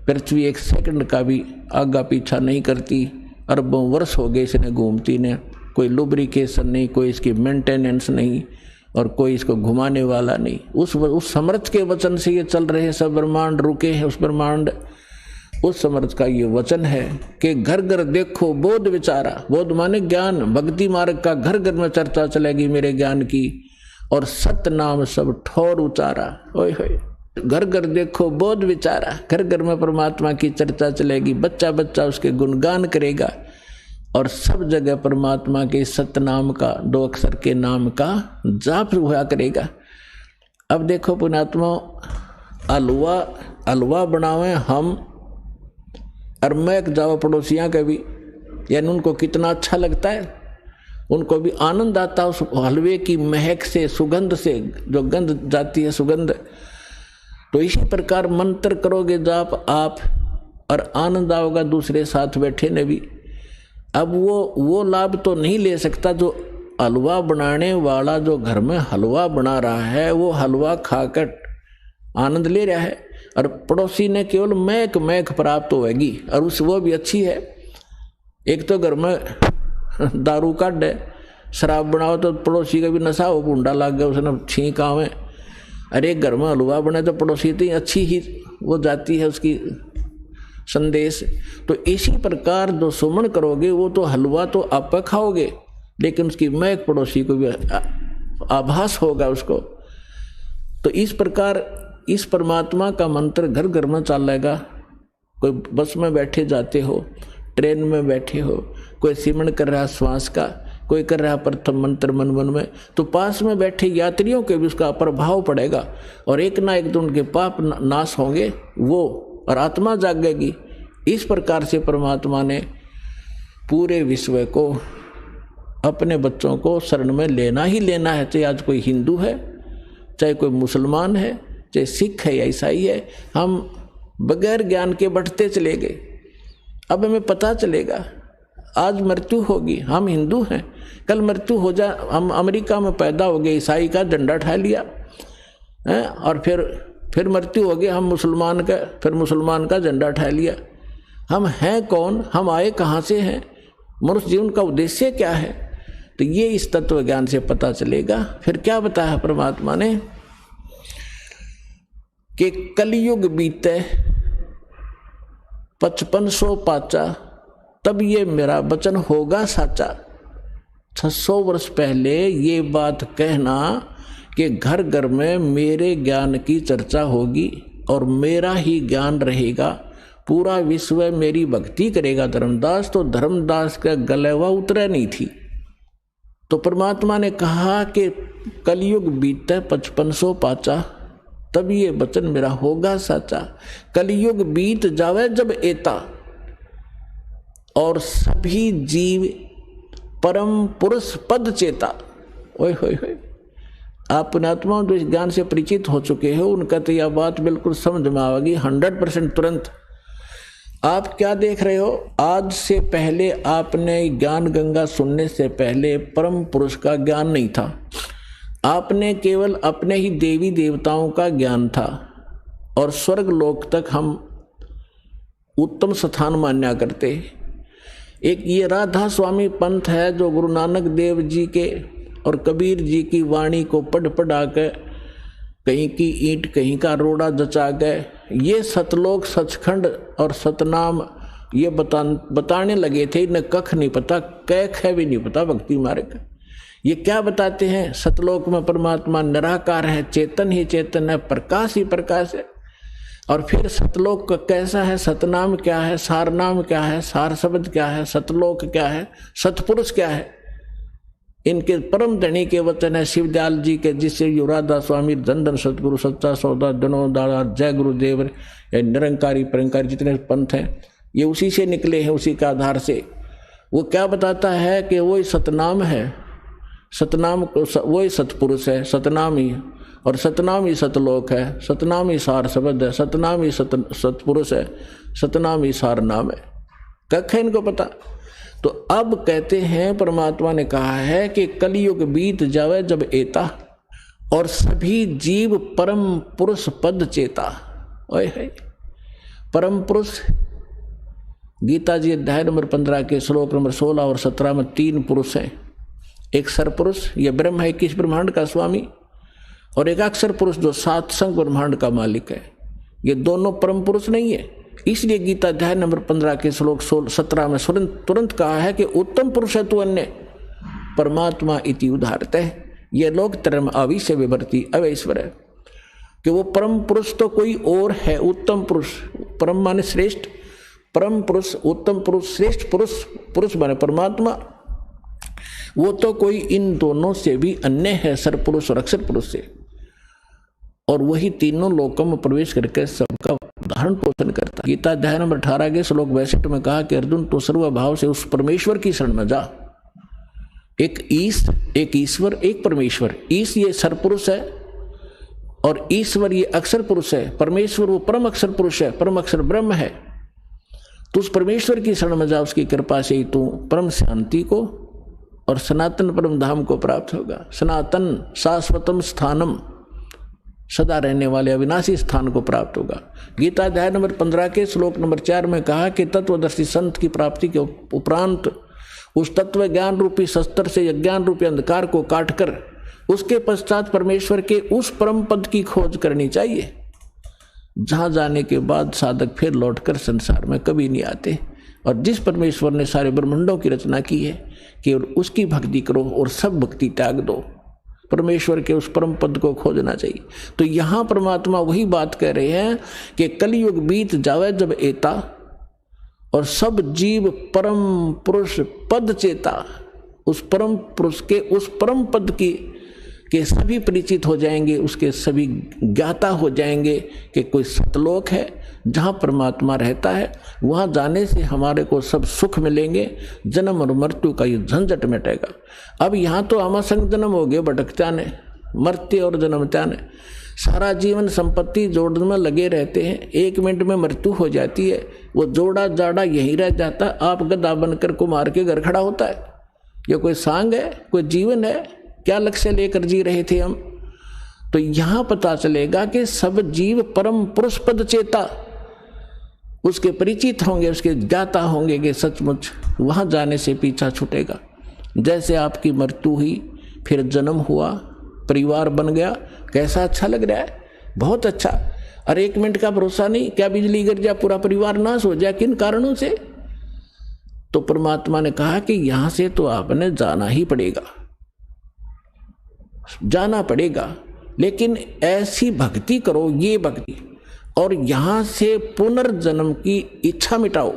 पृथ्वी एक सेकंड का भी आगा पीछा नहीं करती। अरबों वर्ष हो गए इसने घूमती ने, कोई लुब्रिकेशन नहीं, कोई इसकी मेंटेनेंस नहीं, और कोई इसको घुमाने वाला नहीं। उस समर्थ के वचन से ये चल रहे हैं, सब ब्रह्मांड रुके हैं। उस ब्रह्मांड, उस समर्थ का ये वचन है कि घर घर देखो बोध विचारा। बोध माने ज्ञान, भक्ति मार्ग का घर घर में चर्चा चलेगी मेरे ज्ञान की, और सत्य नाम सब ठोर उचारा। ओए होए, घर घर देखो बोध विचारा, घर घर में परमात्मा की चर्चा चलेगी, बच्चा बच्चा उसके गुणगान करेगा, और सब जगह परमात्मा के सत्य नाम का, 2 अक्षर के नाम का जाप हुआ करेगा। अब देखो पुण्यात्मा, हलवा बनावे हम, और महक जाओ पड़ोसियाँ के भी, यानी उनको कितना अच्छा लगता है, उनको भी आनंद आता उस हलवे की महक से, सुगंध से, जो गंध जाती है सुगंध। तो इसी प्रकार मंत्र करोगे जाप आप, और आनंद आओगा दूसरे साथ बैठे ने भी। अब वो लाभ तो नहीं ले सकता जो हलवा बनाने वाला, जो घर में हलवा बना रहा है, वो हलवा खाकर आनंद ले रहा है, और पड़ोसी ने केवल महक प्राप्त होगी, और वो भी अच्छी है। एक तो घर में दारू काट है, शराब बनाओ तो पड़ोसी का भी नशा हो, गुंडा लग गया, उसने छींक आवे। अरे घर में हलवा बने तो पड़ोसी तो अच्छी ही वो जाती है उसकी संदेश। तो इसी प्रकार जो सुमन करोगे, वो तो हलवा तो आप खाओगे, लेकिन उसकी महक पड़ोसी को भी आभास होगा उसको। तो इस प्रकार इस परमात्मा का मंत्र घर घर में चलेगा। कोई बस में बैठे जाते हो, ट्रेन में बैठे हो, कोई सिमरण कर रहा श्वास का, कोई कर रहा प्रथम मंत्र मन मन में, तो पास में बैठे यात्रियों के भी उसका प्रभाव पड़ेगा, और एक ना एक दिन उनके पाप नाश होंगे वो, और आत्मा जागेगी। इस प्रकार से परमात्मा ने पूरे विश्व को, अपने बच्चों को शरण में लेना ही लेना है। चाहे आज कोई हिंदू है, चाहे कोई मुसलमान है, चाहे सिख है या ईसाई है, हम बगैर ज्ञान के बढ़ते चले गए। अब हमें पता चलेगा आज मृत्यु होगी, हम हिंदू हैं, कल मृत्यु हो जा, हम अमेरिका में पैदा हो गए, ईसाई का झंडा उठा लिया है, और फिर मृत्यु हो गई, हम मुसलमान का, फिर मुसलमान का झंडा उठा लिया। हम हैं कौन, हम आए कहाँ से हैं, मनुष्य जीवन का उद्देश्य क्या है, तो ये इस तत्व ज्ञान से पता चलेगा। फिर क्या बताया परमात्मा ने कि कलयुग बीते 5500 पाचा, तब ये मेरा वचन होगा साचा। 600 वर्ष पहले ये बात कहना कि घर घर में मेरे ज्ञान की चर्चा होगी और मेरा ही ज्ञान रहेगा, पूरा विश्व मेरी भक्ति करेगा धर्मदास, तो धर्मदास का गलेवा उतरा नहीं थी। तो परमात्मा ने कहा कि कलयुग बीते 5500 पाचा, तब ये वचन मेरा होगा साचा। कलयुग बीत जावे जब एता, और सभी जीव परम पुरुष पद चेता। ओए होए होए, आप पुण्यात्मा जो इस ज्ञान से परिचित हो चुके हो, उनका तो यह बात बिल्कुल समझ में आएगी 100% तुरंत। आप क्या देख रहे हो, आज से पहले आपने ज्ञान गंगा सुनने से पहले परम पुरुष का ज्ञान नहीं था, आपने केवल अपने ही देवी देवताओं का ज्ञान था, और स्वर्ग लोक तक हम उत्तम स्थान मान्या करते। एक ये राधा स्वामी पंथ है जो गुरु नानक देव जी के और कबीर जी की वाणी को पढ़ पढ़ा कर कहीं की ईंट कहीं का रोड़ा जचा गए। ये सतलोक सचखंड और सतनाम ये बताने लगे थे, इन्हें कख नहीं पता, कैख है भी नहीं पता भक्ति मार्ग। ये क्या बताते हैं? सतलोक में परमात्मा निराकार है, चेतन ही चेतन है, प्रकाश ही प्रकाश है। और फिर सतलोक कैसा है, सतनाम क्या है, सारनाम क्या है, सार शब्द क्या है, सतलोक क्या है, सतपुरुष क्या है, इनके परम धनी के वचन है शिवदयाल जी के, जिससे युवराधा स्वामी धन धन सतगुरु सच्चा सौदा धनो दादा जय गुरुदेव निरंकारी परंकारी जितने पंथ हैं ये उसी से निकले हैं, उसी के आधार से। वो क्या बताता है कि वही सतनाम है, सतनाम वही सतपुरुष है, सतनाम ही, और सतनाम ही सतलोक है, सतनाम ही सार शब्द है, सतनाम ही सतपुरुष है, सतनाम ही सार नाम है। कख है इनको पता। तो अब कहते हैं परमात्मा ने कहा है कि कलयुग बीत जावे जब एता, और सभी जीव परम पुरुष पद चेता। ओए है परम पुरुष, गीता जी अध्याय नंबर 15 के श्लोक नंबर 16 और 17 में 3 पुरुष हैं। एक सरपुरुष ये ब्रह्म है 21 ब्रह्मांड का स्वामी, और एक अक्षर पुरुष जो 7 संग ब्रह्मांड का मालिक है। ये दोनों परम पुरुष नहीं है, इसलिए गीता अध्याय नंबर 15 के श्लोक 17 में तुरंत कहा है कि उत्तम पुरुष है तू अन्य परमात्मा इति उदाहरते है। ये लोग तरम अविश्य विभर्ति अवैश्वर है कि वो परम पुरुष तो कोई और है। उत्तम पुरुष, परम माने श्रेष्ठ, परम पुरुष उत्तम पुरुष श्रेष्ठ पुरुष, पुरुष माने परमात्मा, वो तो कोई इन दोनों से भी अन्य है, सरपुरुष और अक्षर पुरुष से। और वही तीनों लोकों में प्रवेश करके सबका धारण पोषण करता। गीता अध्याय नंबर 18 के श्लोक 62 में कहा कि अर्जुन तो सर्वभाव से उस परमेश्वर की शरण में जा। एक ईश्वर एक परमेश्वर। ईश ये सरपुरुष है और ईश्वर ये अक्षर पुरुष है। परमेश्वर वो परम अक्षर पुरुष है, परम अक्षर ब्रह्म है। तो उस परमेश्वर की शरण में जा, उसकी कृपा से ही तू परम शांति को और सनातन परम धाम को प्राप्त होगा। सनातन शाश्वतम स्थानम, सदा रहने वाले अविनाशी स्थान को प्राप्त होगा। गीता अध्याय नंबर 15 के श्लोक नंबर 4 में कहा कि तत्वदर्शी संत की प्राप्ति के उपरांत उस तत्व ज्ञान रूपी शस्त्र से अज्ञान रूपी अंधकार को काटकर उसके पश्चात परमेश्वर के उस परम पद की खोज करनी चाहिए, जहां जाने के बाद साधक फिर लौटकर संसार में कभी नहीं आते। और जिस परमेश्वर ने सारे ब्रह्मांडों की रचना की है कि उसकी भक्ति करो और सब भक्ति त्याग दो, परमेश्वर के उस परम पद को खोजना चाहिए। तो यहां परमात्मा वही बात कह रहे हैं कि कलयुग बीत जावे जब एता, और सब जीव परम पुरुष पद चेता, उस परम पुरुष के उस परम पद की के सभी परिचित हो जाएंगे, उसके सभी ज्ञाता हो जाएंगे कि कोई सतलोक है जहाँ परमात्मा रहता है। वहाँ जाने से हमारे को सब सुख मिलेंगे, जन्म और मृत्यु का ये झंझट मिटेगा। अब यहाँ तो आमा संग जन्म हो गए, भटकता ने मरते और जन्मता ने सारा जीवन संपत्ति जोड़ने में लगे रहते हैं। 1 मिनट में मृत्यु हो जाती है, वो जोड़ा जाड़ा यहीं रह जाता। आप गधा बनकर को मार के घर खड़ा होता है। ये कोई सांग है, कोई जीवन है? क्या लक्ष्य लेकर जी रहे थे हम? तो यहां पता चलेगा कि सब जीव परम पुरुष पद चेता, उसके परिचित होंगे, उसके ज्ञाता होंगे कि सचमुच वहां जाने से पीछा छूटेगा। जैसे आपकी मृत्यु हुई, फिर जन्म हुआ, परिवार बन गया, कैसा अच्छा लग रहा है, बहुत अच्छा। और 1 मिनट का भरोसा नहीं, क्या बिजली गिर जाए पूरा परिवार नाश हो जाए, किन कारणों से? तो परमात्मा ने कहा कि यहां से तो आपने जाना ही पड़ेगा, जाना पड़ेगा, लेकिन ऐसी भक्ति करो, ये भक्ति, और यहां से पुनर्जन्म की इच्छा मिटाओ।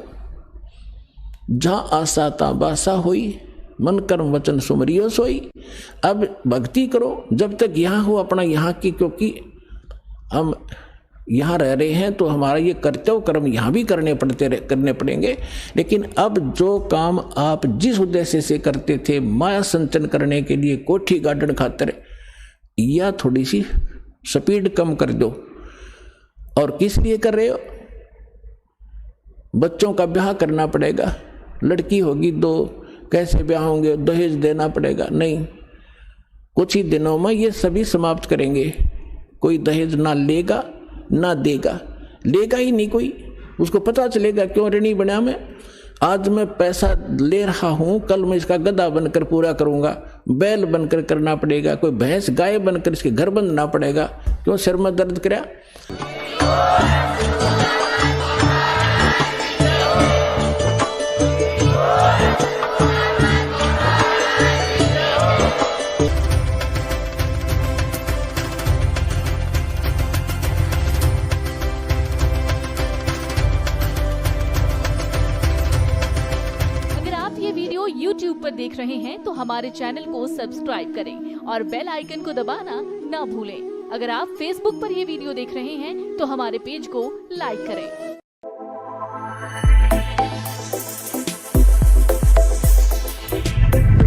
जहां आशा ता बासा होई, मन कर्म वचन सुमरियो सोई। अब भक्ति करो जब तक यहाँ हो अपना यहाँ की, क्योंकि हम यहाँ रह रहे हैं तो हमारा ये कर्तव्य कर्म यहाँ भी करने पड़ेंगे। लेकिन अब जो काम आप जिस उद्देश्य से करते थे, माया संचन करने के लिए, कोठी गार्डन खातिर, या थोड़ी सी स्पीड कम कर दो। और किस लिए कर रहे हो? बच्चों का ब्याह करना पड़ेगा, लड़की होगी 2, कैसे ब्याह होंगे, दहेज देना पड़ेगा। नहीं, कुछ ही दिनों में ये सभी समाप्त करेंगे। कोई दहेज ना लेगा ना देगा, लेगा ही नहीं कोई। उसको पता चलेगा क्यों ऋणी बना मैं, आज मैं पैसा ले रहा हूं, कल मैं इसका गधा बनकर पूरा करूंगा, बैल बनकर करना पड़ेगा, कोई भैंस गाय बनकर इसके घर बंधना पड़ेगा, क्यों सिर में दर्द करया? YouTube पर देख रहे हैं तो हमारे चैनल को सब्सक्राइब करें और बेल आइकन को दबाना ना भूलें। अगर आप Facebook पर ये वीडियो देख रहे हैं तो हमारे पेज को लाइक करें।